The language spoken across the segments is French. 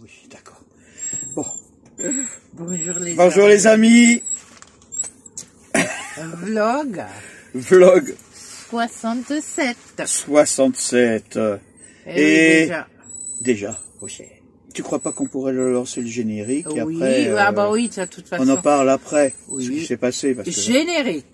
oui, d'accord. Bon. Bonjour les amis. Vlog. Vlog 67. 67. Et déjà, oui. Tu crois pas qu'on pourrait le lancer le générique et oui, après, ah bah oui, de toute façon. on en parle après, oui. ce qui s'est passé. Parce que générique.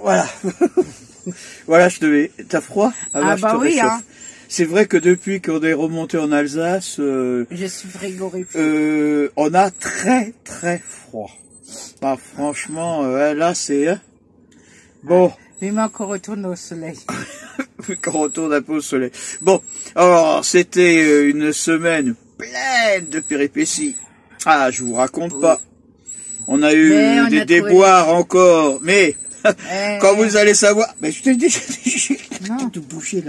Voilà. Voilà, je te vais. T'as froid? Ah bah oui, hein. C'est vrai que depuis qu'on est remonté en Alsace, je suis frigorifique. on a très très froid. Ah, franchement, là c'est bon. Vivement qu'on retourne au soleil. Qu'on retourne un peu au soleil. Bon, alors c'était une semaine pleine de péripéties. Ah, je vous raconte pas. On a eu des déboires encore, mais quand vous allez savoir, mais je te dis, de bouger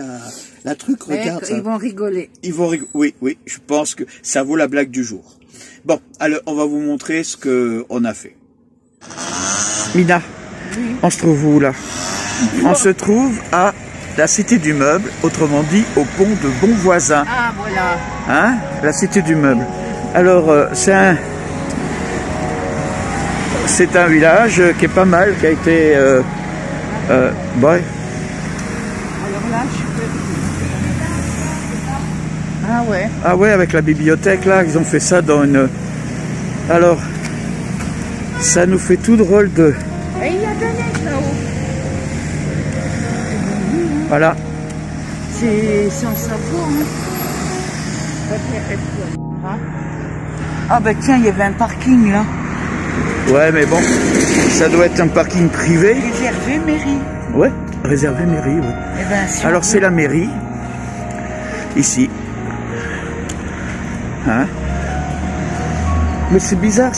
la truc, regarde ça. Ils vont rigoler. Ils vont rigoler. Oui, je pense que ça vaut la blague du jour. Bon, alors on va vous montrer ce que on a fait. Mina, oui. On se trouve où là? On se trouve à la Cité du Meuble, autrement dit au pont de Bonvoisin. Ah voilà. Hein? La Cité du Meuble. Alors c'est un village qui est pas mal, qui a été... ouais. Alors là, je peux... Ah ouais. Ah ouais, avec la bibliothèque là, ils ont fait ça dans une... Alors, ça nous fait tout drôle de... Et il y a de neige là-haut. Voilà. C'est en savoie, hein. Ah bah tiens, il y avait un parking là. Ouais, mais bon, ça doit être un parking privé. Réservé mairie. Ouais, réservé mairie, oui. Eh ben, si alors c'est la mairie, ici. Hein? Mais c'est bizarre,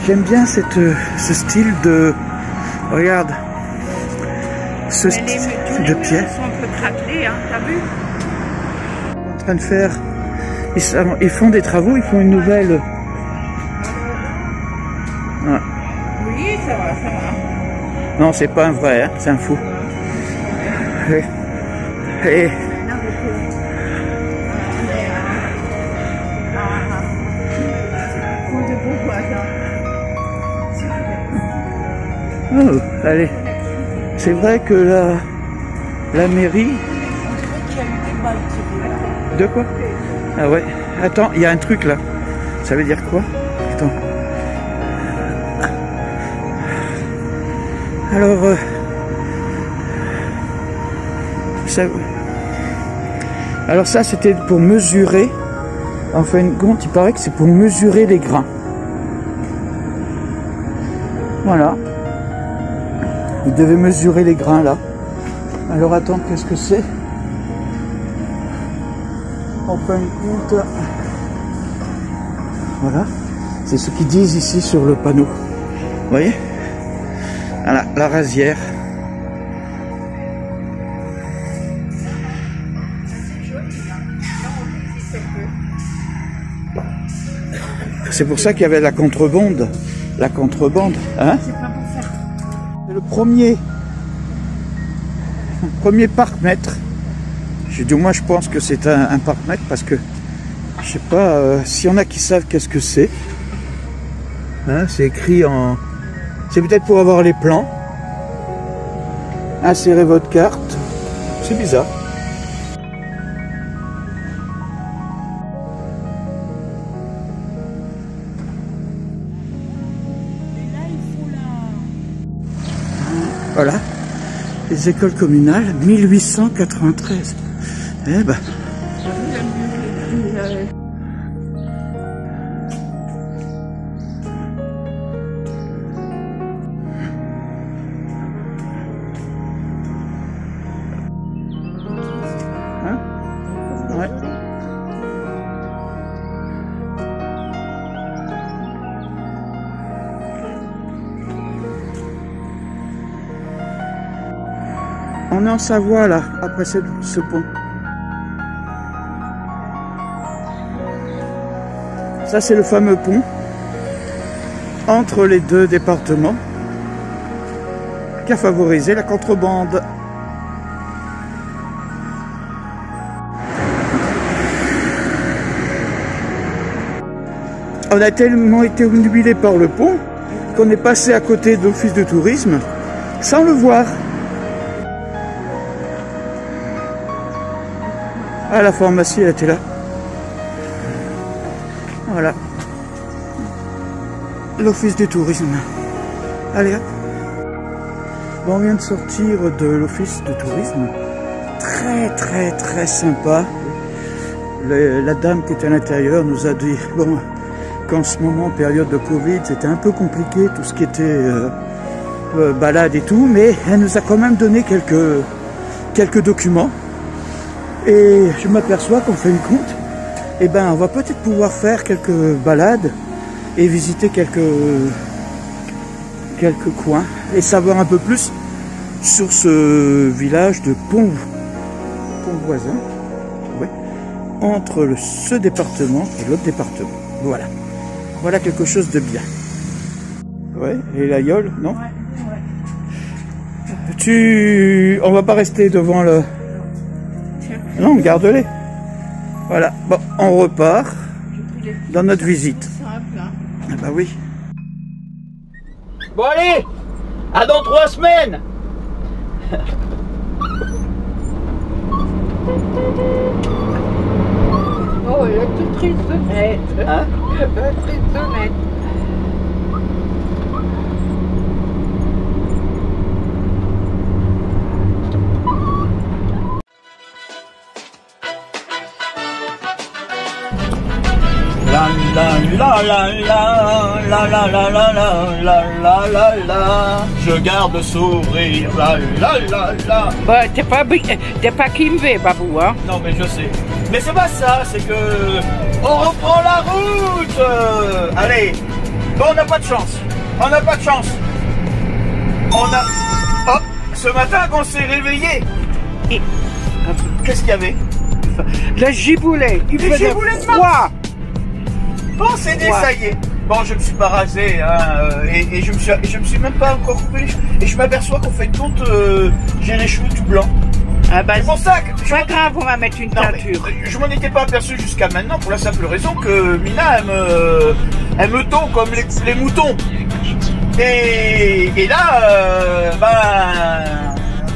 j'aime bien ce style de... Regarde. Ce style de pierre. Sont un peu craquelés, hein, t'as vu? En train de faire... Ils font des travaux, ils font une nouvelle... Ah. Oui, ça va. Non, c'est pas un vrai, hein, c'est un fou. Et... Oh, allez. C'est vrai que la mairie... De quoi? Ah ouais. Attends, il y a un truc là. Ça veut dire quoi? Attends. Alors, ça c'était pour mesurer, en fin de compte il paraît que c'est pour mesurer les grains. Voilà. Vous devez mesurer les grains là. Alors attends, qu'est-ce que c'est? En fin de compte, voilà. C'est ce qu'ils disent ici sur le panneau. Vous voyez? Voilà, la rasière. C'est pour ça qu'il y avait la contrebande. La contrebande, hein? C'est pas pour faire. C'est le premier parc-mètre. Du moins, je pense que c'est un parc-mètre parce que je sais pas s'il y en a qui savent qu'est-ce que c'est. Hein, c'est écrit en... C'est peut-être pour avoir les plans. Insérez votre carte. C'est bizarre. Voilà. Les écoles communales, 1893. Eh ben... Ouais. On est en Savoie là, après ce pont. Ça c'est le fameux pont entre les deux départements qui a favorisé la contrebande. On a tellement été obnubilé par le pont qu'on est passé à côté de l'office de tourisme sans le voir. Ah, la pharmacie, elle était là. Voilà. L'office du tourisme. Allez, hop. Bon, on vient de sortir de l'office de tourisme. Très sympa. La dame qui était à l'intérieur nous a dit bon, qu'en ce moment, période de Covid, c'était un peu compliqué, tout ce qui était balade et tout, mais elle nous a quand même donné quelques documents. Et je m'aperçois qu'on fait une compte, et ben on va peut-être pouvoir faire quelques balades et visiter quelques coins et savoir un peu plus sur ce village de Pont voisin, ouais, entre ce département et l'autre département. Voilà. Voilà quelque chose de bien. Ouais, et la yole, non? Ouais. On va pas rester devant le... Non, garde-les. Voilà. Bon, on repart dans notre visite. Ah bah oui. Bon allez, à dans 3 semaines. Oh, elle est toute triste, Hein? triste. La la la la la la la la la la la la la. Je garde le sourire. La la la la. Bah, t'es pas Kimvé, Babou, hein? Non mais je sais. Mais c'est pas ça, c'est que on reprend la route. Allez. Bon, on n'a pas de chance. On n'a pas de chance. Hop. Ce matin quand on s'est réveillé. Et... Qu'est-ce qu'il y avait? Le giboulé. Il faisait froid. Bon, c'est dit, ça y est. Bon, je me suis pas rasé, hein, et je me suis même pas encore coupé les cheveux. Et je m'aperçois qu'en fait de compte, j'ai les cheveux tout blancs. Ah bah, c'est pour ça que pas grave, on va mettre une teinture. Je m'en étais pas aperçu jusqu'à maintenant pour la simple raison que Mina, elle me tond comme les moutons. Et là,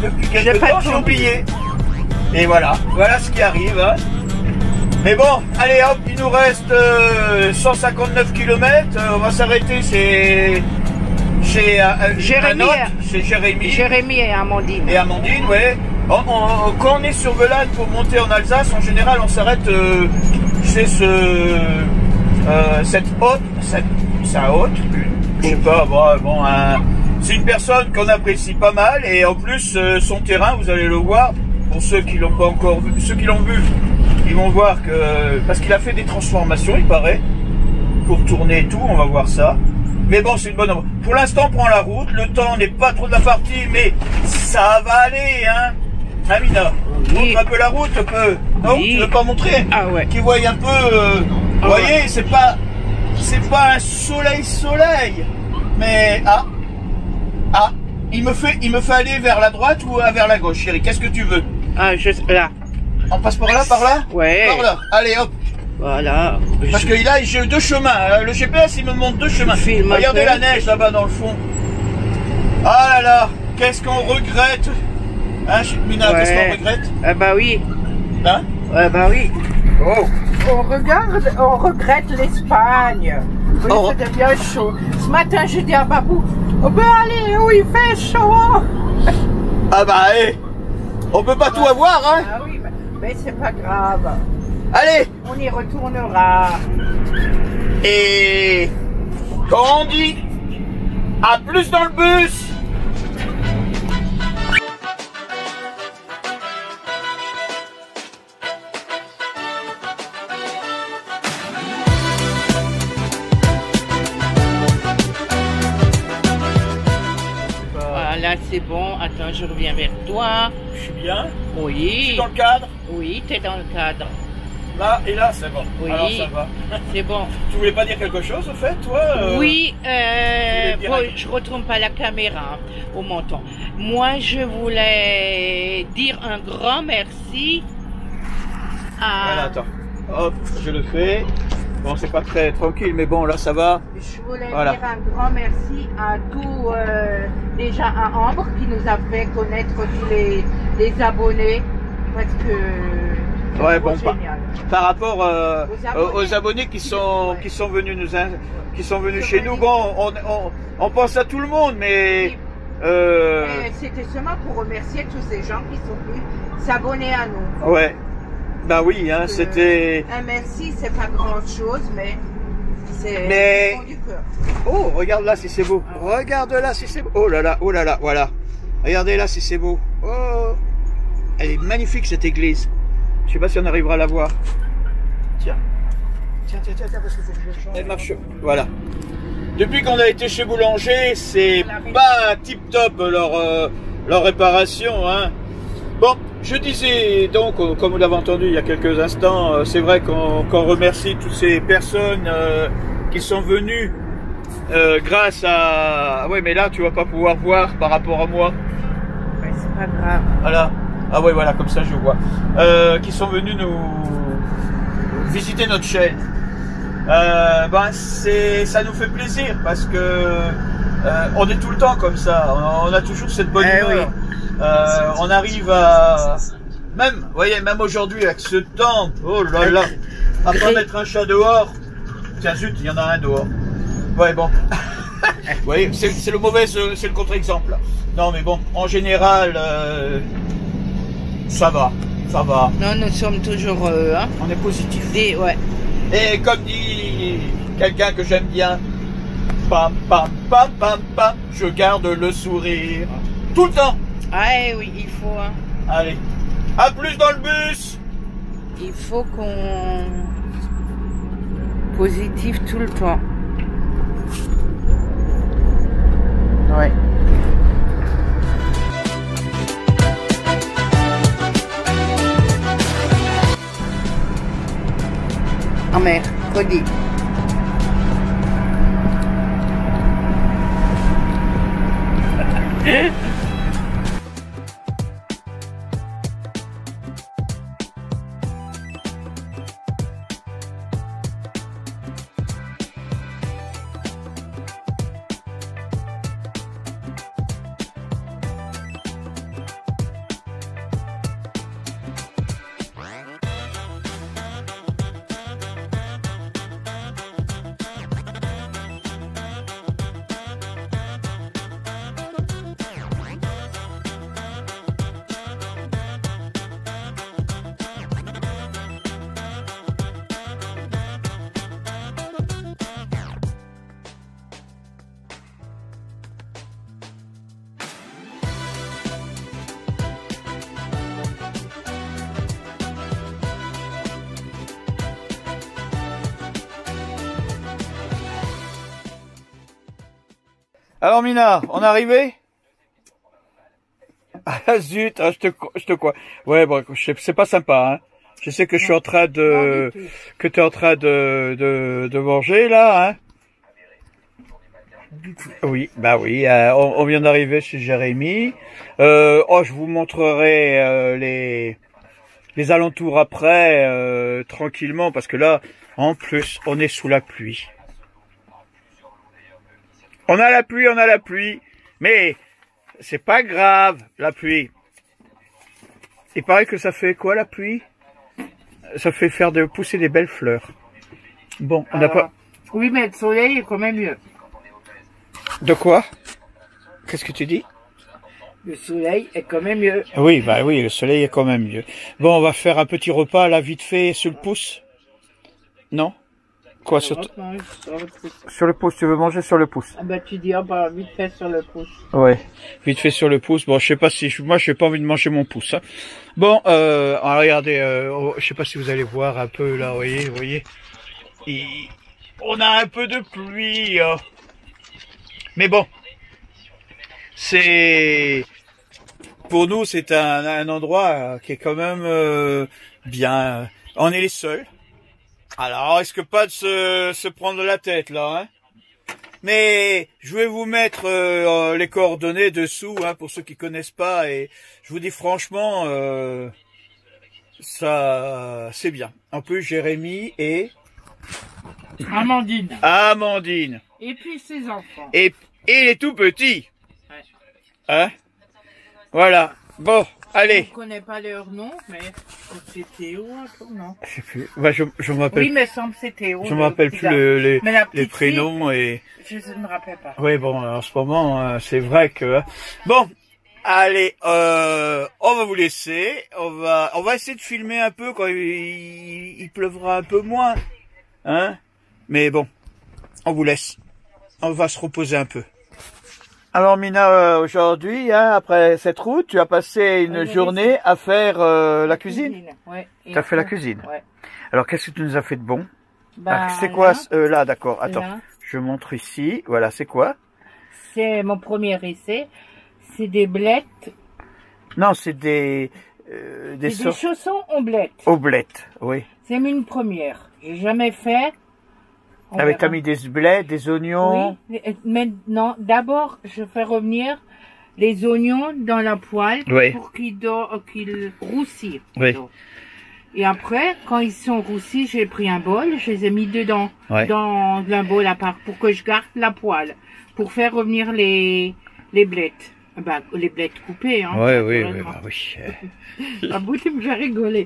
depuis quelques temps, j'ai oublié. Et voilà ce qui arrive, hein. Mais bon, allez hop, il nous reste 159 km, on va s'arrêter chez Jérémy. Chez Jérémy. Jérémy et Amandine. Et Amandine, ouais. Quand on est sur Velane pour monter en Alsace, en général, on s'arrête chez cette hôte, je sais pas, bon, c'est une personne qu'on apprécie pas mal, et en plus, son terrain, vous allez le voir, pour ceux qui l'ont pas encore vu, ceux qui l'ont vu, ils vont voir que, parce qu'il a fait des transformations, il paraît, pour tourner et tout, on va voir ça. Mais bon, c'est une bonne œuvre. Pour l'instant, on prend la route, le temps n'est pas trop de la partie, mais ça va aller, hein. Amina, montre un peu la route, un peu. Non, tu veux pas montrer? Ah ouais. Qui voit un peu, vous voyez, c'est pas un soleil, mais il me fait aller vers la droite ou vers la gauche, chérie. Qu'est-ce que tu veux? Ah, là. On passe par là? Ouais. Par là. Allez, hop. Voilà. Parce que là, j'ai 2 chemins. Le GPS, il me montre 2 chemins. Regardez la neige là-bas dans le fond. Ah là là, qu'est-ce qu'on regrette. Hein, Mina, qu'est-ce qu'on regrette? Ah bah oui. Hein? Ah bah oui. Oh. On regrette l'Espagne. Oui, c'était bien chaud. Ce matin, j'ai dit à Babou, on peut aller où il fait chaud. Ah bah, on peut pas tout avoir, hein? Ah oui, mais c'est pas grave. Allez! On y retournera. Et quand on dit à plus dans le bus. là c'est bon. Attends, je reviens vers toi. Je suis bien. Je Oui. suis dans le cadre. Oui, t'es dans le cadre. Là et là, c'est bon. Oui. Alors ça va. C'est bon. Tu voulais pas dire quelque chose au fait, toi Oui, dire bon, un- je retourne pas la caméra au menton. Moi, je voulais dire un grand merci Voilà, à... attends. Hop, je le fais. Bon, c'est pas très tranquille, mais bon, là, ça va. Je voulais Voilà. dire un grand merci à tous, déjà à Ambre qui nous a fait connaître tous les abonnés parce que c'est Ouais, trop bon, génial. Par rapport Aux abonnés qui sont venus qui sont venus Ils sont chez nous, venus. bon, on pense à tout le monde, mais C'était seulement pour remercier tous ces gens qui sont venus s'abonner à nous. ouais, bah oui, hein, c'était. Un merci, c'est pas grand chose, mais c'est Mais- du fond du cœur. Oh, regarde là si c'est beau. Regarde là si c'est beau. Oh là, voilà. Regardez là si c'est beau. Oh, elle est magnifique cette église. Je sais pas si on arrivera à la voir. Tiens, parce que faut que je change. Elle marche. Voilà. Depuis qu'on a été chez Boulanger, c'est pas tip top leur réparation, hein. Bon, je disais donc, comme vous l'avez entendu il y a quelques instants, c'est vrai qu'on remercie toutes ces personnes qui sont venues grâce à... Ouais, mais là, tu vas pas pouvoir voir par rapport à moi. Mais c'est pas grave. Voilà. Ah ouais, voilà, comme ça je vois. Qui sont venus nous visiter notre chaîne. Ben, ça nous fait plaisir parce que on est tout le temps comme ça. On a toujours cette bonne humeur. On arrive à... Même, vous voyez, même aujourd'hui avec ce temps, oh là là, à pas mettre un chat dehors. Tiens, zut, il y en a un dehors. Ouais, bon. Vous voyez, c'est le mauvais, c'est le contre-exemple. Non, mais bon, en général, ça va. Non, nous sommes toujours heureux, hein. On est positif. Ouais. Et comme dit quelqu'un que j'aime bien, pam, pam, pam, pam, pam, je garde le sourire. Tout le temps. Ah oui, il faut, hein. Allez, à plus dans le bus. Il faut qu'on... Positif tout le temps. Ouais. Ah mercredi. Alors Mina, on est arrivé? Ah zut, ah, je te crois. Ouais, bon, c'est pas sympa, hein. Je sais que je suis en train de, que tu es en train de manger là, hein. Oui, bah oui, on vient d'arriver chez Jérémy. Oh, je vous montrerai les alentours après, tranquillement, parce que là, en plus, on est sous la pluie. On a la pluie, mais c'est pas grave, la pluie. Il paraît que ça fait quoi, la pluie? Ça fait pousser des belles fleurs. Bon, on n'a pas... Oui, mais le soleil est quand même mieux. De quoi? Qu'est-ce que tu dis? Le soleil est quand même mieux. Oui, bah oui, le soleil est quand même mieux. Bon, on va faire un petit repas, là, vite fait, sur le pouce. Non? Quoi, sur le pouce, tu veux manger sur le pouce? Ah bah tu dis, ah bah vite fait sur le pouce. Ouais, vite fait sur le pouce. Bon, je sais pas si, moi, je n'ai pas envie de manger mon pouce. Hein. Bon, regardez, je sais pas si vous allez voir un peu, là, vous voyez. On a un peu de pluie. Mais bon, c'est pour nous, c'est un endroit qui est quand même bien. On est les seuls. Alors, est-ce que pas de se prendre la tête là, hein? Mais je vais vous mettre les coordonnées dessous, hein, pour ceux qui connaissent pas. Et je vous dis franchement, ça, c'est bien. En plus, Jérémy et Amandine. Amandine. Et puis ses enfants. Et les tout petits. Ouais. Hein? Voilà. Bon, allez. Je ne connais pas leur nom, mais c'est Théo, non? Je sais plus. Bah, je m'appelle. Oui, mais semble c'est Théo. Je me rappelle plus les prénoms et. Je ne me rappelle pas. Oui, bon, en ce moment, c'est vrai que. Bon, allez, on va vous laisser. On va essayer de filmer un peu quand il pleuvra un peu moins, hein. Mais bon, on vous laisse. On va se reposer un peu. Alors Mina, aujourd'hui, hein, après cette route, tu as passé une journée à faire la cuisine. Ouais. Tu as fait la cuisine. Ouais. Alors qu'est-ce que tu nous as fait de bon? Bah, c'est quoi là, d'accord. Attends, là. je montre ici. Voilà, c'est quoi? C'est mon premier essai. C'est des blettes. Non, c'est des chaussons omblettes. Oblettes, oui. C'est une première. J'ai jamais fait. Avec t'as mis des blés, des oignons. Oui, mais non, d'abord, je fais revenir les oignons dans la poêle pour qu'ils roussissent. Oui. Et après, quand ils sont roussis, j'ai pris un bol, je les ai mis dedans, dans un bol à part, pour que je garde la poêle, pour faire revenir les blettes. Ben, les blettes coupées, hein. Oui. À bout, tu me fais rigoler.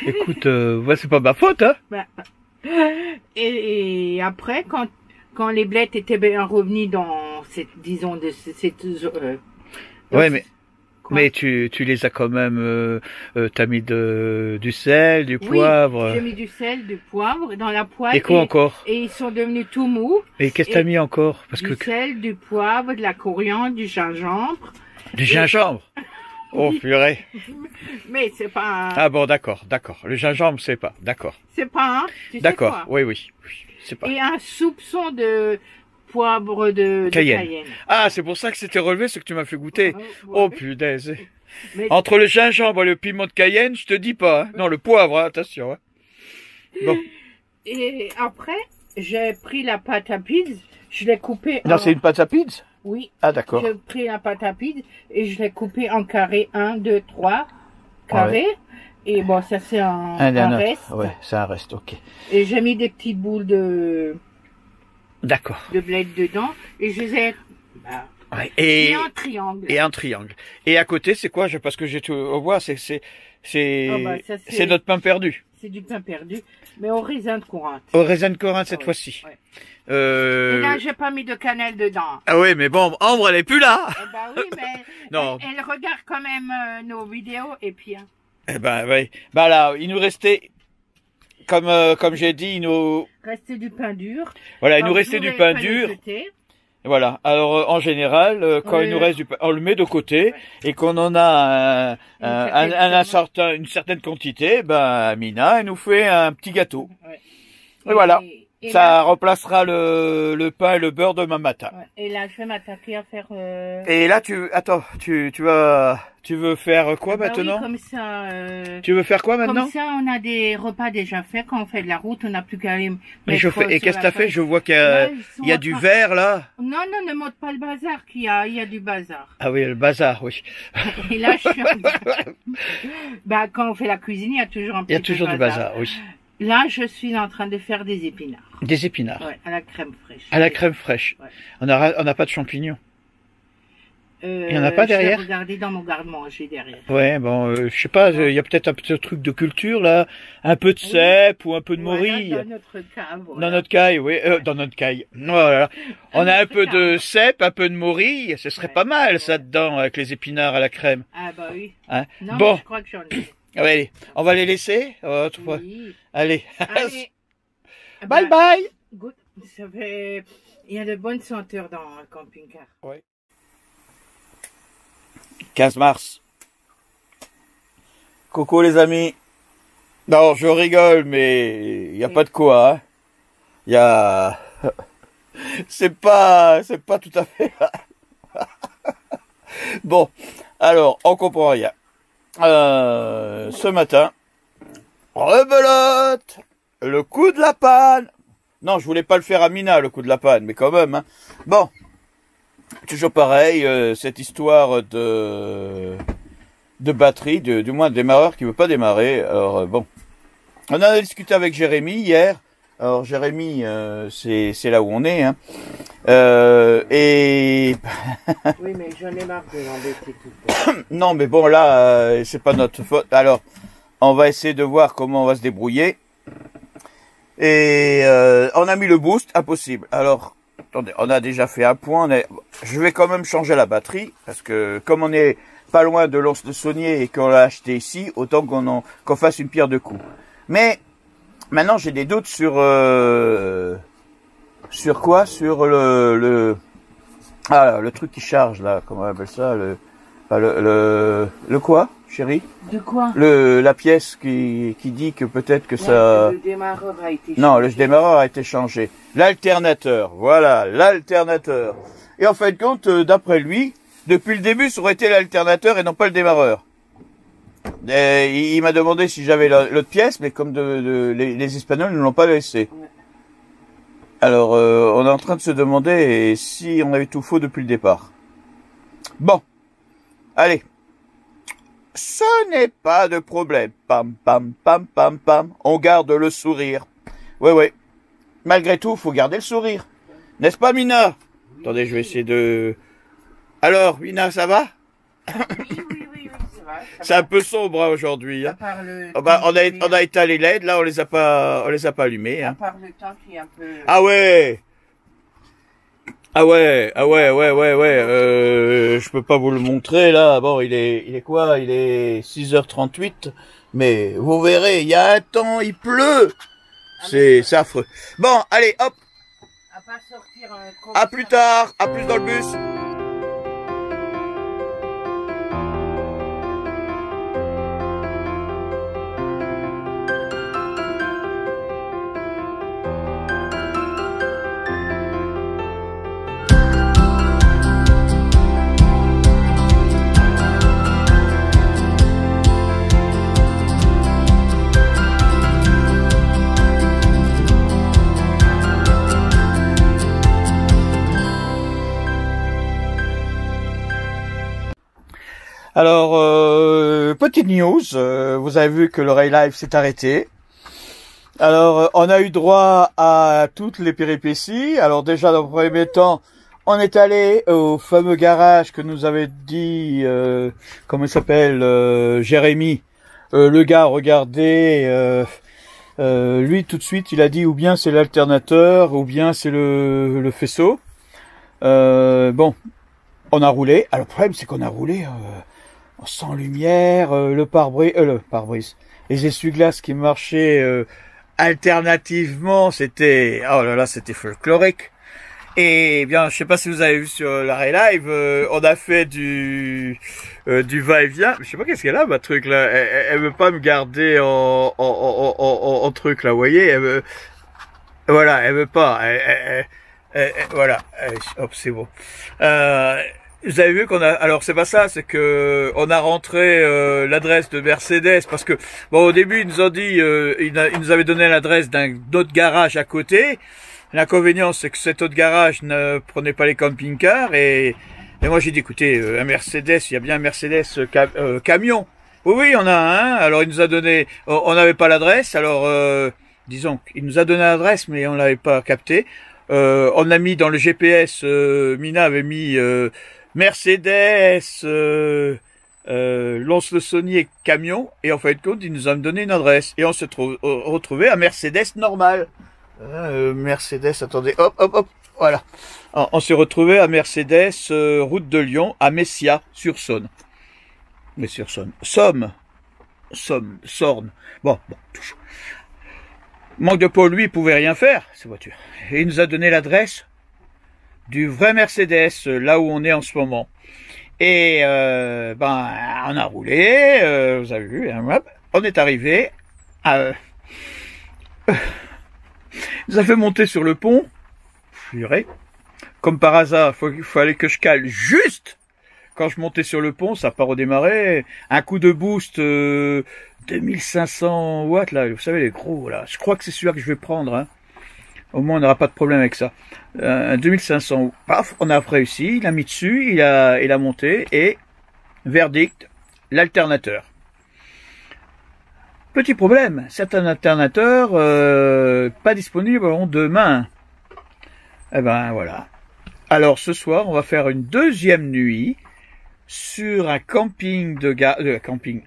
Écoute, c'est pas ma faute, hein. Et après, quand les blettes étaient bien revenues dans cette, disons, mais tu les as quand même, t'as mis du sel, du poivre. J'ai mis du sel, du poivre dans la poêle. Et quoi encore? Et ils sont devenus tout mous. Et qu'est-ce que t'as mis encore? Du sel, du poivre, de la coriandre, du gingembre. Du gingembre? Oh, purée. Mais c'est pas Ah bon, d'accord. Le gingembre, c'est pas. D'accord. C'est pas, d'accord. Oui. C'est pas. Et un soupçon de poivre de Cayenne. Ah, c'est pour ça que c'était relevé, ce que tu m'as fait goûter. Oh, punaise. Entre le gingembre et le piment de Cayenne, je te dis pas. Hein. Non, le poivre, hein, attention. Hein. Bon. Et après, j'ai pris la pâte à pizza, je l'ai coupée. Non, c'est une pâte à pizza? Oui. Ah, d'accord. J'ai pris la pâte à pizza et je l'ai coupée en carrés, 1, 2, 3 carrés. Ouais. Et bon, ça c'est un reste. Ouais, c'est un reste, ok. Et j'ai mis des petites boules de blé dedans et je les ai et en triangle. Et en triangle. Et à côté, c'est quoi? Parce que j'ai tout au bois, c'est notre pain perdu. C'est du pain perdu, mais au raisin de Corinthe. Au raisin de Corinthe cette fois-ci. Ouais. Et là, j'ai pas mis de cannelle dedans. Ah oui, mais bon, Ambre, elle est plus là. Eh ben oui, mais non. Elle regarde quand même nos vidéos et puis. Eh ben oui. Bah là, il nous restait, comme j'ai dit, restait du pain dur. Voilà, il nous restait du pain dur. Voilà. Alors en général, quand il nous reste du pain, on le met de côté et qu'on en a une certaine quantité, ben Mina, elle nous fait un petit gâteau. Ouais. Et voilà. Et ça là, remplacera le pain et le beurre demain matin. Ouais. Et là, je vais m'attaquer à faire. Et là, tu veux faire quoi maintenant? Oui, comme ça. Tu veux faire quoi maintenant? Comme ça, on a des repas déjà faits. Quand on fait de la route, on n'a plus qu'à aller. Et qu'est-ce que t'as fait? Je vois qu'il y a du verre là. Non, ne montre pas le bazar qu'il y a. Il y a du bazar. Ah oui, le bazar, oui. Et là, je suis. Quand on fait la cuisine, il y a toujours un petit. Il y a toujours du bazar, oui. Là, je suis en train de faire des épinards. Des épinards? Ouais, à la crème fraîche. À la crème fraîche. Ouais. On n'a pas de champignons. Il n'y en a pas derrière? Je vais regarder dans mon garde-manger derrière. Ouais, bon, je sais pas, il y a peut-être un petit truc de culture là, un peu de cèpe ou un peu de morille. Dans notre caille, voilà. Dans notre caille, oui, dans notre caille. Voilà. On a un peu de cèpe, un peu de morille, ce serait pas mal ça dedans avec les épinards à la crème. Ah bah oui. Hein? Non, bon. Je crois que j'en ai. Allez, on va les laisser. Oui. Allez. Bye bye. Good. Il y a de bonnes senteurs dans un camping-car. Oui. 15 mars. Coucou les amis. Non, je rigole, mais il n'y a pas de quoi. Hein. Il y a... c'est pas tout à fait... Bon, alors, on comprend rien. Ce matin, rebelote, le coup de la panne. Non, je voulais pas le faire à Mina, le coup de la panne, mais quand même. Hein. Bon, toujours pareil, cette histoire de batterie, du moins de démarreur qui veut pas démarrer. Alors bon, on en a discuté avec Jérémy hier. Alors Jérémy, c'est là où on est. Hein. Et oui, mais j'en ai marre de l'embêter tout le temps. non, mais bon là, c'est pas notre faute. Alors, on va essayer de voir comment on va se débrouiller. Et on a mis le boost, impossible. Alors, attendez, on a déjà fait un point. Je vais quand même changer la batterie parce que comme on est pas loin de Lons-le-Saunier et qu'on l'a acheté ici, autant qu'on fasse une pierre deux coups. Mais maintenant, j'ai des doutes sur quoi? Sur le truc qui charge là, comment on appelle ça? Le quoi, chérie? De quoi? La pièce qui dit que peut-être que ça... Le démarreur a été changé. Non, le démarreur a été changé. L'alternateur, voilà, l'alternateur. Et en fin de compte, d'après lui, depuis le début, ça aurait été l'alternateur et non pas le démarreur. Et il m'a demandé si j'avais l'autre pièce, mais comme les Espagnols ne l'ont pas laissé. Ouais. Alors, on est en train de se demander si on avait tout faux depuis le départ. Bon, allez. Ce n'est pas de problème. Pam, pam, pam, pam, pam. On garde le sourire. Oui. Malgré tout, faut garder le sourire. N'est-ce pas, Mina? Oui. Attendez, je vais essayer de... Alors, Mina, ça va? Oui, ça va. C'est un peu sombre hein, aujourd'hui. Hein. On a éteint les LED, là, on les a pas allumés. Hein. À part le temps qui est un peu... Ah ouais. Je peux pas vous le montrer là. Bon, il est quoi? Il est 6h38. Mais vous verrez, il y a un temps, il pleut. C'est affreux. Bon, allez, hop. À plus tard. À plus dans le bus. Alors, petite news, vous avez vu que le Rail Live s'est arrêté. Alors, on a eu droit à toutes les péripéties. Alors déjà, dans le premier temps, on est allé au fameux garage que nous avait dit, comment il s'appelle, Jérémy. Le gars, regardez, lui tout de suite, il a dit ou bien c'est l'alternateur, ou bien c'est le faisceau. Bon, on a roulé. Alors, le problème, c'est qu'on a roulé... sans lumière, le pare-brise, les essuie-glaces qui marchaient alternativement, c'était, oh là là, c'était folklorique. Et bien, je sais pas si vous avez vu sur la Rail Live, on a fait du va-et-vient. Je sais pas qu'est-ce qu'elle a, ma truc là. Elle veut pas me garder en truc là, vous voyez. Voilà, elle veut pas. Voilà. Hop, c'est bon. Vous avez vu qu'on a, alors c'est pas ça, c'est que on a rentré l'adresse de Mercedes parce que bon au début ils nous ont dit, ils nous avaient donné l'adresse d'un autre garage à côté. L'inconvénient c'est que cet autre garage ne prenait pas les camping-cars et moi j'ai dit écoutez un Mercedes, il y a bien un Mercedes camion. Oui, on a un. Alors il nous a donné, on n'avait pas l'adresse, alors disons il nous a donné l'adresse mais on l'avait pas capté. On a mis dans le GPS, Mina avait mis Mercedes, Lons-le-Saunier camion, et en fin de compte, ils nous ont donné une adresse. Et on se retrouvait à Mercedes normal. Mercedes, attendez, hop, voilà. Alors, on s'est retrouvé à Mercedes, route de Lyon, à Messia, sur Saône. Mais sur Saône. Sorne. Bon, toujours. Manque de peau, lui, il pouvait rien faire, ces voitures. Et il nous a donné l'adresse du vrai Mercedes, là où on est en ce moment. Et on a roulé, vous avez vu, hein, on est arrivé. Il nous a fait monter sur le pont. Comme par hasard, il fallait que je cale juste quand je montais sur le pont, ça n'a pas redémarré. Un coup de boost 2500 watts, là, vous savez, les gros, là. Je crois que c'est celui-là que je vais prendre, hein. Au moins, on n'aura pas de problème avec ça. 2500, paf, on a réussi, il a mis dessus, il a monté, et verdict, l'alternateur. Petit problème, certains alternateurs pas disponibles demain. Eh ben voilà. Alors ce soir, on va faire une deuxième nuit sur un camping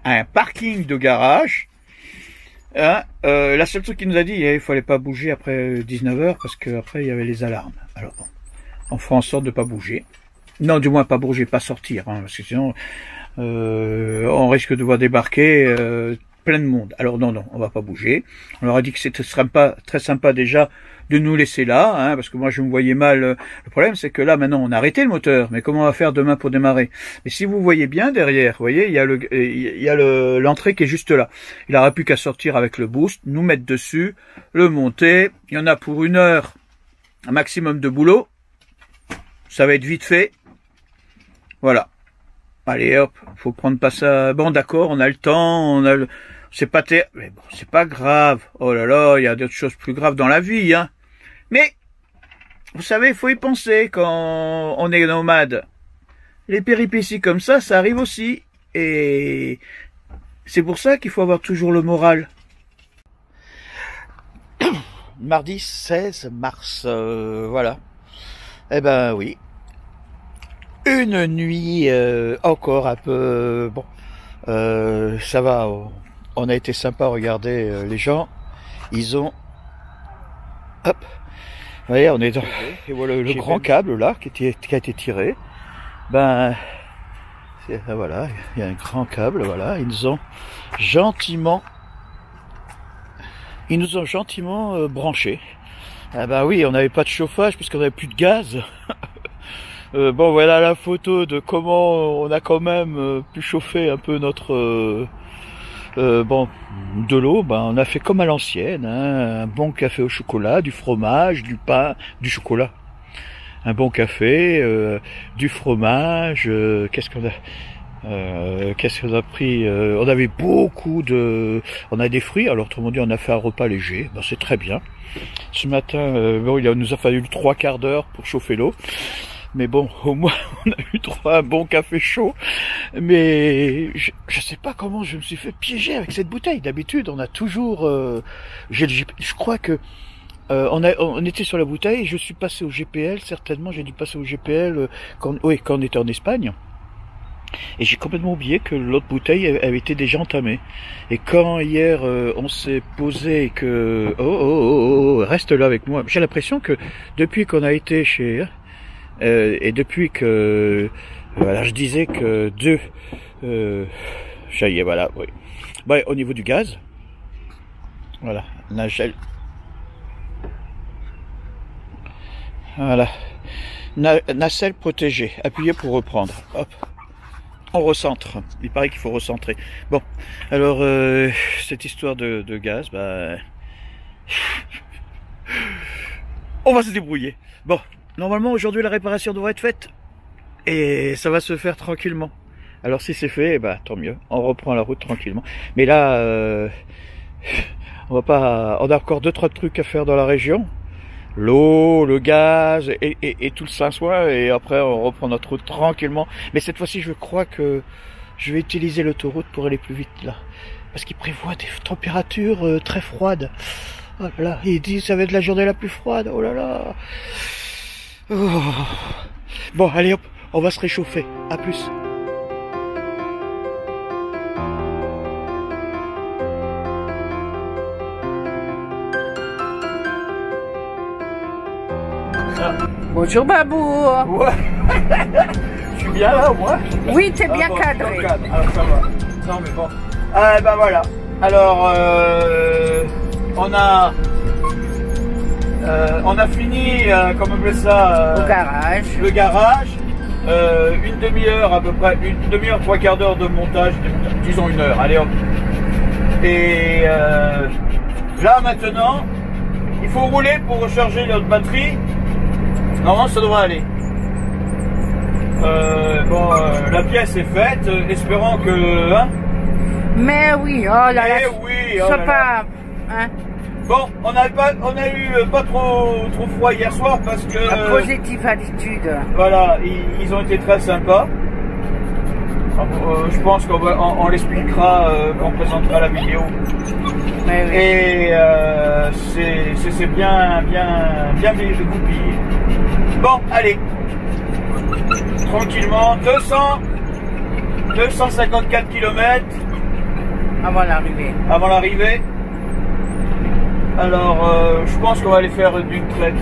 un parking de garage. Hein, la seule truc qu'il nous a dit, il fallait pas bouger après 19h parce qu'après il y avait les alarmes. Alors bon, on fera en sorte de pas bouger. Non, du moins pas bouger, pas sortir, hein, parce que sinon on risque de voir débarquer plein de monde. Alors non, on va pas bouger. On leur a dit que c'était très sympa déjà de nous laisser là, hein, parce que moi je me voyais mal. Le problème c'est que là maintenant on a arrêté le moteur, mais comment on va faire demain pour démarrer? Mais si vous voyez bien derrière, vous voyez, il y a l'entrée qui est juste là. Il n'aura plus qu'à sortir avec le boost, nous mettre dessus, le monter. Il y en a pour 1 heure, un maximum de boulot. Ça va être vite fait. Voilà. Allez hop, faut prendre pas ça. Bon d'accord, on a le temps, c'est pas mais bon, c'est pas grave. Oh là là, il y a d'autres choses plus graves dans la vie, hein. Mais vous savez, il faut y penser quand on est nomade. Les péripéties comme ça arrive aussi, et c'est pour ça qu'il faut avoir toujours le moral. Mardi 16 mars, voilà. Eh ben oui. Une nuit encore un peu bon, ça va. On a été sympa, regardez les gens. Ils ont, hop, vous voyez, on est dans, et voilà le grand câble là qui a été tiré. Ben voilà, il y a un grand câble, voilà. Ils nous ont gentiment branchés. Ah ben oui, on n'avait pas de chauffage puisqu'on n'avait plus de gaz. Bon, voilà la photo de comment on a quand même pu chauffer un peu notre bon, de l'eau. Ben, on a fait comme à l'ancienne, hein, un bon café au chocolat, du fromage, du pain, du chocolat. Un bon café, du fromage. Qu'est-ce qu'on a pris? On avait beaucoup on a des fruits. Alors autrement dit, on a fait un repas léger. Ben, c'est très bien. Ce matin, bon, il nous a fallu 3 quarts d'heure pour chauffer l'eau. Mais bon, au moins, on a eu droit à un bon café chaud. Mais je sais pas comment je me suis fait piéger avec cette bouteille. D'habitude, on a toujours... je crois que on était sur la bouteille. Je suis passé au GPL, certainement. J'ai dû passer au GPL quand on était en Espagne. Et j'ai complètement oublié que l'autre bouteille avait été déjà entamée. Et quand hier, on s'est posé que... Oh, reste là avec moi. J'ai l'impression que depuis qu'on a été chez... et depuis que voilà, je disais que ça y est, voilà, oui. Bah, au niveau du gaz, voilà, nacelle, voilà, nacelle protégée, appuyez pour reprendre, hop, on recentre. Il paraît qu'il faut recentrer. Bon, alors cette histoire de gaz, bah, on va se débrouiller. Bon. Normalement, aujourd'hui, la réparation devrait être faite. Et ça va se faire tranquillement. Alors, si c'est fait, bah, tant mieux. On reprend la route tranquillement. Mais là, on a encore 2-3 trucs à faire dans la région. L'eau, le gaz et tout le saint-soin. Et après, on reprend notre route tranquillement. Mais cette fois-ci, je crois que je vais utiliser l'autoroute pour aller plus vite, là. Parce qu'il prévoit des températures très froides. Oh là là, il dit que ça va être la journée la plus froide. Oh là là. Oh. Bon, allez hop, on va se réchauffer. À plus. Bonjour Babou. Ouais. Je suis bien là au moins. Oui, t'es bien cadré. Alors ça va. Non mais bon. Ben voilà. Alors on a fini, comment on appelle ça, au garage. Le garage. Une demi-heure à peu près, une demi-heure, 3 quarts d'heure de montage, disons 1 heure. Allez hop. Et là maintenant, il faut rouler pour recharger notre batterie. Normalement ça devrait aller. Bon, la pièce est faite, espérons que... Hein, mais oui, oh là là, oui, sois pas... Hein, bon, on a eu pas trop froid hier soir parce que... la positive attitude. Voilà, ils ont été très sympas. Je pense qu'on l'expliquera quand on présentera la vidéo. Mais oui. Et c'est bien goupillé. Bon, allez. Tranquillement, 254 km. Avant l'arrivée. Avant l'arrivée. Alors, je pense qu'on va les faire d'une traite.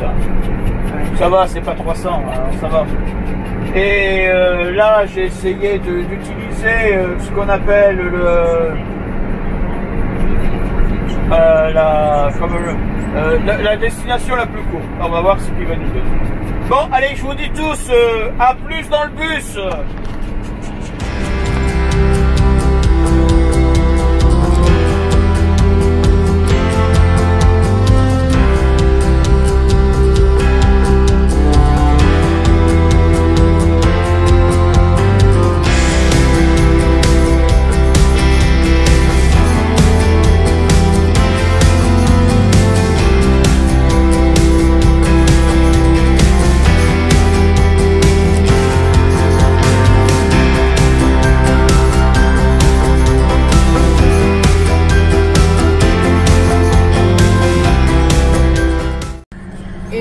Ça va, c'est pas 300, alors ça va. Et là, j'ai essayé d'utiliser ce qu'on appelle la destination la plus courte. On va voir ce qu'il va nous donner. Bon, allez, je vous dis tous, à plus dans le bus.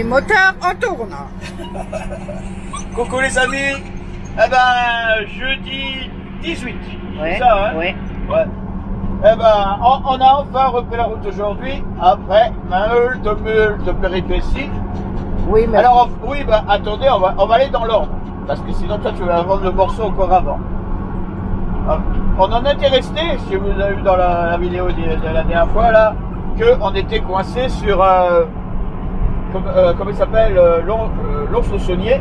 Moteur en tourne. Coucou les amis. Eh ben, jeudi 18. Ouais, ça, hein? ouais. Ouais. Eh ben, on a enfin repris la route aujourd'hui, après de péripéties. Oui, mais... Alors, oui, bah, attendez, on va aller dans l'ordre. Parce que sinon, toi, tu vas vendre le morceau encore avant. On en était resté, si vous avez vu dans la vidéo de la dernière fois, là, qu'on était coincé sur... comment il s'appelle, l'once-saunier,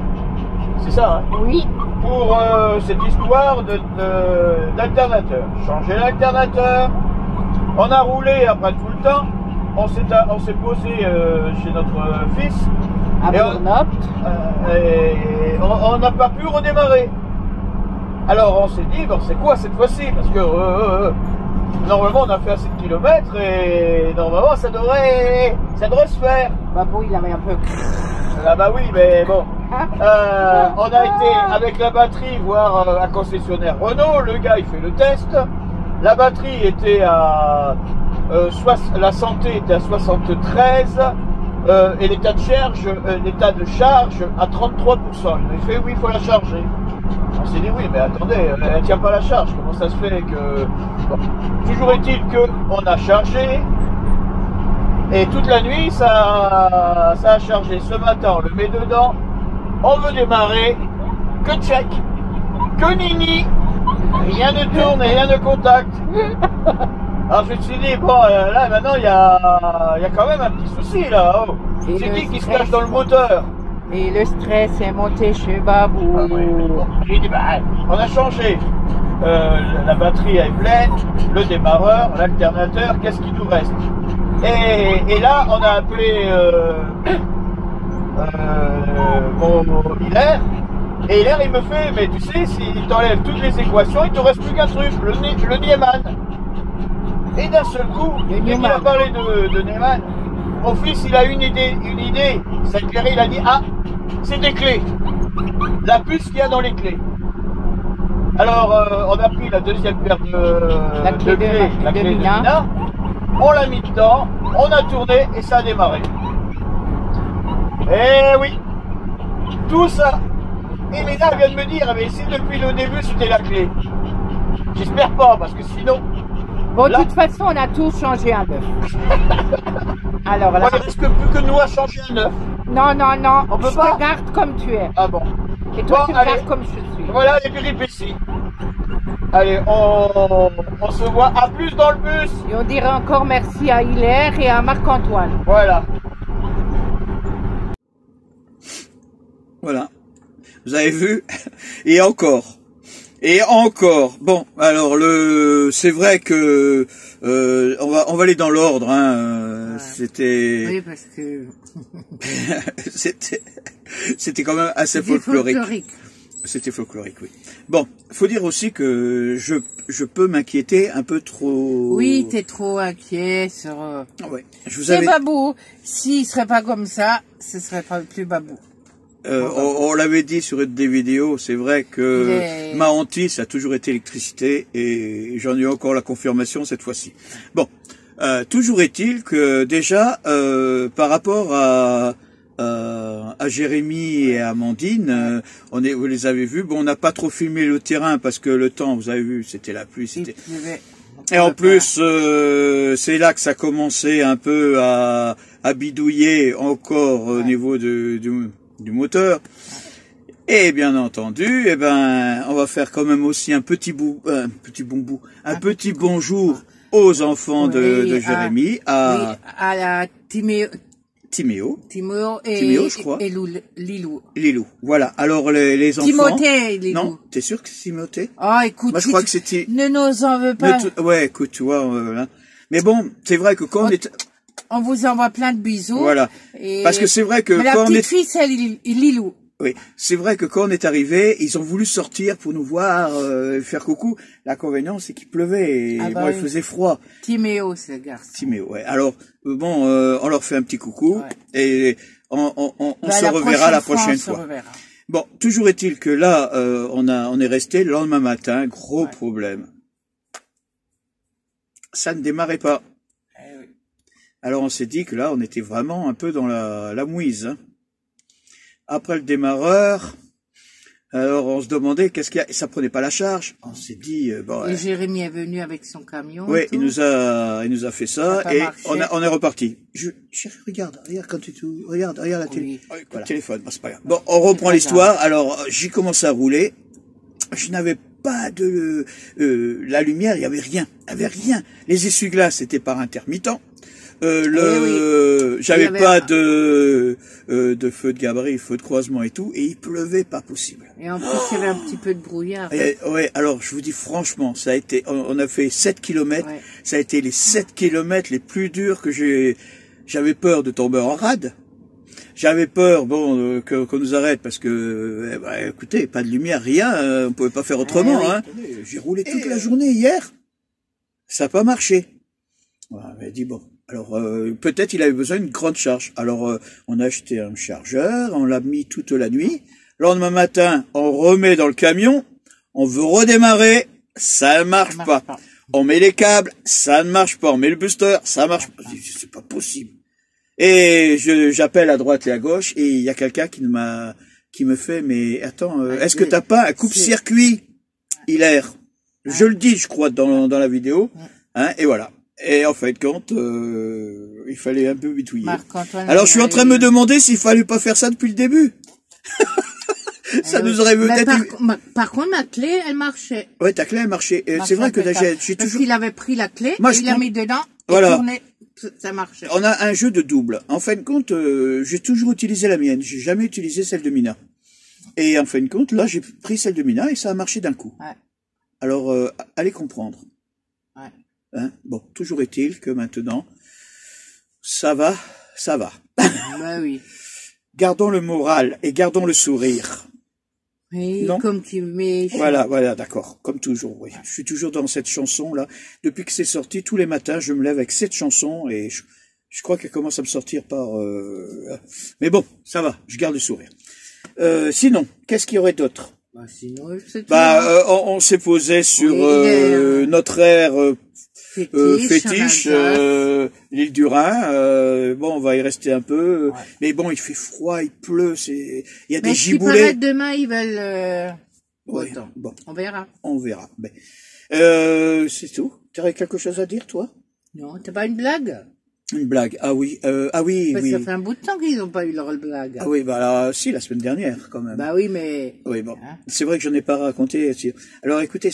c'est ça, hein? Oui. Pour cette histoire d'alternateur. Changer l'alternateur, on a roulé après tout le temps, on s'est posé chez notre fils, et on n'a pas pu redémarrer. Alors on s'est dit, bon, c'est quoi cette fois-ci? Parce que normalement on a fait assez de kilomètres et normalement ça devrait se faire. Bah bon, il avait un peu... Ah bah oui, mais bon. On a été avec la batterie voir un concessionnaire Renault, le gars il fait le test. La batterie était à... la santé était à 73 et l'état de charge à 33%. Il fait oui, il faut la charger. On s'est dit oui, mais attendez, elle tient pas la charge, comment ça se fait que... Bon. Toujours est-il qu'on a chargé, et toute la nuit ça a chargé. Ce matin, on le met dedans, on veut démarrer, que check, que nini, rien ne tourne, rien ne contacte. Alors je me suis dit, bon, là maintenant il y a quand même un petit souci là, oh. C'est qui se cache dans le moteur? Et le stress est monté chez Babou. Ah oui, bon, j'ai dit, bah, on a changé. La batterie est pleine, le démarreur, l'alternateur, qu'est-ce qu'il nous reste? Et là, on a appelé mon Hilaire. Et Hilaire, il me fait, mais tu sais, s'il t'enlève toutes les équations, il te reste plus qu'un truc, le Niemann. Et d'un seul coup, dès qu'il a parlé de Niemann, mon fils, il a une idée, il s'est éclairé, il a dit, ah, c'est des clés, la puce qu'il y a dans les clés. Alors, on a pris la deuxième paire de clés, la clé de Mina, on l'a mis dedans, on a tourné et ça a démarré. Eh oui, tout ça. Et Mina vient de me dire, mais si depuis le début c'était la clé. J'espère pas, parce que sinon... Bon, de toute façon, on a tous changé un neuf. Alors là... Il ne reste plus que nous à changer un neuf. Non, non, non, on peut je pas te garde comme tu es. Ah bon. Et toi, bon, tu me gardes comme je suis. Voilà les péripéties. Allez, on se voit à plus dans le bus. Et on dirait encore merci à Hilaire et à Marc-Antoine. Voilà. Voilà. Vous avez vu? Et encore. Et encore. Bon, alors c'est vrai que on va aller dans l'ordre. Hein. Ouais. C'était. Oui, parce que c'était quand même assez folklorique. C'était folklorique, oui. Bon, faut dire aussi que je peux m'inquiéter un peu trop. Oui, t'es trop inquiet sur... Ouais. C'est Babou. S'il serait pas comme ça, ce serait pas plus Babou. On l'avait dit sur une des vidéos, c'est vrai que ma hantise a toujours été l'électricité et j'en ai encore la confirmation cette fois-ci. Bon, toujours est-il que déjà, par rapport à Jérémy et à Amandine, vous les avez vus. Bon, on n'a pas trop filmé le terrain parce que le temps, vous avez vu, c'était la pluie, c'était. Et en plus, c'est là que ça commençait un peu à bidouiller encore au niveau du moteur. Et bien entendu, eh ben, on va faire quand même aussi un petit bonjour aux enfants de Jérémy, à la Timéo, je crois. Et Lilou. Lilou. Voilà. Alors, les enfants. Timothée, Lilou. Non, t'es sûr que c'est Timothée? Ah, écoute. Moi, je crois que c'était. Ne nous en veux pas. Ouais, écoute, tu vois, hein. Mais bon, c'est vrai que quand on est. On vous envoie plein de bisous. Voilà. Parce que c'est vrai que mais quand la petite fille, c'est Lilou. Oui, c'est vrai que quand on est arrivé, ils ont voulu sortir pour nous voir, faire coucou. L'inconvénient, c'est qu'il pleuvait et il faisait froid. Timéo, c'est le garçon. Timéo, ouais. Alors, bon, on leur fait un petit coucou et on se reverra la prochaine fois. Bon, toujours est-il que là, on est resté le lendemain matin, gros problème. Ça ne démarrait pas. Alors on s'est dit que là, on était vraiment un peu dans la mouise. Hein. Après le démarreur, alors on se demandait qu'est-ce qu'il y a. Ça prenait pas la charge. On s'est dit bon. Et Jérémy est venu avec son camion. Oui, il nous a fait ça et on est reparti. Chérie, regarde quand tu regarde la télé. Voilà. Le téléphone, bon, c'est pas grave. Bon, on reprend l'histoire. Alors j'ai commencé à rouler. Je n'avais pas de la lumière, il y avait rien. Les essuie-glaces c'était par intermittent. J'avais pas de feu de gabarit, feu de croisement et tout, et il pleuvait pas possible. Et en plus, il y avait un petit peu de brouillard. Ouais, alors je vous dis franchement, ça a été, on a fait 7 kilomètres, ça a été les 7 kilomètres les plus durs que j'avais peur de tomber en rade. J'avais peur, bon, qu'on nous arrête parce que, écoutez, pas de lumière, rien, on pouvait pas faire autrement, hein. J'ai roulé toute la journée hier. Ça n'a pas marché. On m'a dit bon. Alors, peut-être il avait besoin d'une grande charge. Alors, on a acheté un chargeur, on l'a mis toute la nuit. Le lendemain matin, on remet dans le camion, on veut redémarrer, ça ne marche pas. On met les câbles, ça ne marche pas. On met le booster, ça marche pas. C'est pas possible. Et j'appelle à droite et à gauche, et il y a quelqu'un qui me fait, mais attends, est-ce que t'as pas un coupe-circuit hilaire? Je le dis, je crois, dans la vidéo. Hein, et voilà. Et en fait, compte, il fallait un peu bitouiller. Alors, je suis en train de me demander s'il fallait pas faire ça depuis le début. Ça nous aurait peut-être... Par contre, ma clé, elle marchait. Ouais, ta clé, elle marchait. C'est vrai que j'ai toujours... Parce qu'il avait pris la clé, il l'a mis dedans, et tourné, ça marchait. On a un jeu de double. En fin de compte, j'ai toujours utilisé la mienne. J'ai jamais utilisé celle de Mina. Et en fin de compte, là, j'ai pris celle de Mina et ça a marché d'un coup. Ouais. Alors, allez comprendre. Ouais. Hein, bon, toujours est-il que maintenant, ça va. Bah oui. Gardons le moral et gardons le sourire. Oui, non comme tu mets... Voilà, d'accord. Comme toujours, oui. Je suis toujours dans cette chanson-là. Depuis que c'est sorti, tous les matins, je me lève avec cette chanson et je crois qu'elle commence à me sortir par... Mais bon, ça va, je garde le sourire. Sinon, qu'est-ce qu'il y aurait d'autre? Sinon, on s'est posé sur notre aire fétiche, l'île du Rhin. Bon, on va y rester un peu. Ouais. Mais bon, il fait froid, il pleut, il y a des giboulées. Demain, ils veulent... Bon. On verra. Mais, c'est tout. Tu aurais quelque chose à dire, toi? Non, t'as pas une blague? Une blague, oui. Ça fait un bout de temps qu'ils n'ont pas eu leur blague. Ah oui, la semaine dernière, quand même. Bah oui, mais... Oui, bon. Hein? C'est vrai que j'en ai pas raconté. Alors, écoutez,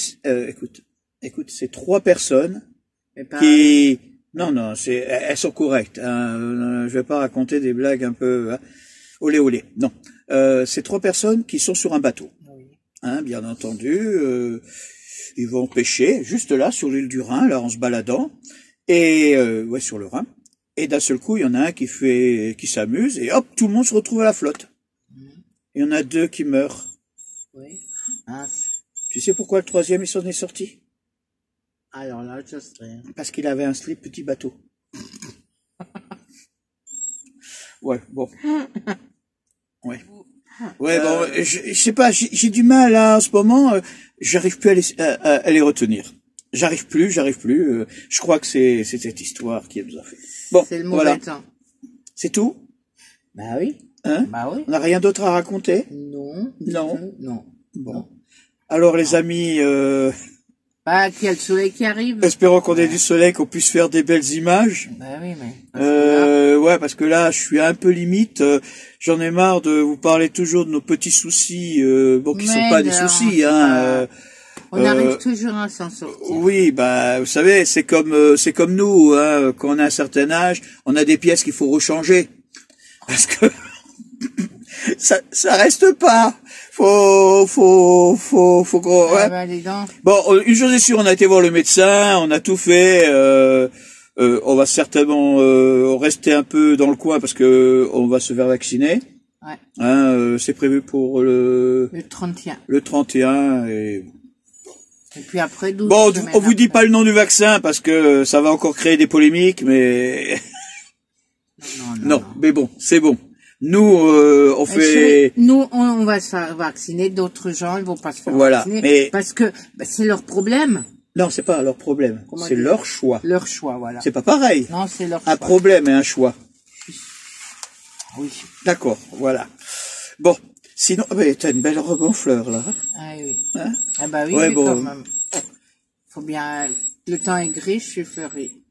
écoute, c'est 3 personnes qui... Non, elles sont correctes. Hein. Je vais pas raconter des blagues un peu... Hein. Olé. Non. C'est 3 personnes qui sont sur un bateau. Oui. Hein, bien entendu. Ils vont pêcher, juste là, sur l'île du Rhin, là, en se baladant. Et, sur le Rhin. Et d'un seul coup, il y en a un qui s'amuse, et hop, tout le monde se retrouve à la flotte. Il y en a 2 qui meurent. Oui. Ah. Tu sais pourquoi le troisième est sorti? Alors là, je sais. Parce qu'il avait un slip petit bateau. Ouais, bon. Ouais. Ouais, bon, je sais pas, j'ai du mal, là, en ce moment, j'arrive plus à les retenir. J'arrive plus, je crois que c'est cette histoire qui nous a fait. Bon, c'est le mauvais temps. C'est tout? Bah oui. Hein? Bah oui. On n'a rien d'autre à raconter? Non. Non. Non. Bon. Non. Alors, les amis, bah, qu'il y a le soleil qui arrive. Espérons qu'on ait du soleil, qu'on puisse faire des belles images. Bah oui, mais. Ouais, parce que là, je suis un peu limite. J'en ai marre de vous parler toujours de nos petits soucis, bon, qui sont pas des soucis, hein. On arrive toujours à s'en sortir. Oui, bah, vous savez, c'est comme nous, hein. Quand on a un certain âge, on a des pièces qu'il faut rechanger. Parce que ça reste pas. Faut qu'on, ouais. Bah, les dents. Bon, une chose est sûre, on a été voir le médecin, on a tout fait, on va certainement rester un peu dans le coin parce que on va se faire vacciner. Ouais. Hein, c'est prévu pour le 31. Le 31 et puis après 12 bon, on vous dit pas le nom du vaccin parce que ça va encore créer des polémiques, mais non, mais bon, c'est bon. Nous, on fait. Nous, on va se faire vacciner. D'autres gens, ils vont pas se faire vacciner. Mais parce que c'est leur problème. Non, c'est pas leur problème. C'est leur choix. Leur choix, voilà. C'est pas pareil. Non, c'est leur choix. Un problème et un choix. Oui. D'accord, voilà. Bon, sinon, t'as une belle robe en fleurs là. Ah oui. Hein? Ah bah oui, ouais, mais bon. quand même. Faut bien. Le temps est gris, je suis fleuri.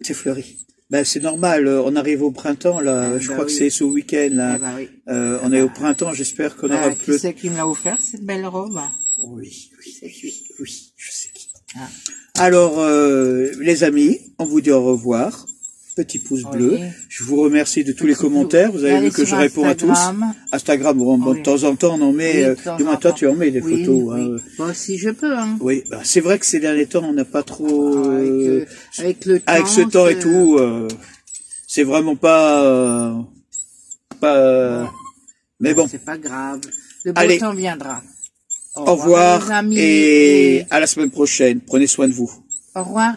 C'est fleuri. Ben, c'est normal, on arrive au printemps, là, je crois que c'est ce week-end, là. Oui. On est au printemps, j'espère qu'on aura plus... Qui c'est qui me l'a offert, cette belle robe? Oui, je sais qui. Ah. Alors, les amis, on vous dit au revoir. Petit pouce bleu. Je vous remercie de tous les commentaires. Vous avez vu que je réponds à tous. Instagram, bon, de temps en temps, on en met, du moins toi, tu en mets des photos. Hein. Bon, si je peux, hein. Oui, bah, c'est vrai que ces derniers temps, on n'a pas trop, avec le temps. Avec ce temps et tout, c'est vraiment pas, mais bon. C'est pas grave. Le beau temps viendra. Au revoir, et à la semaine prochaine. Prenez soin de vous. Au revoir.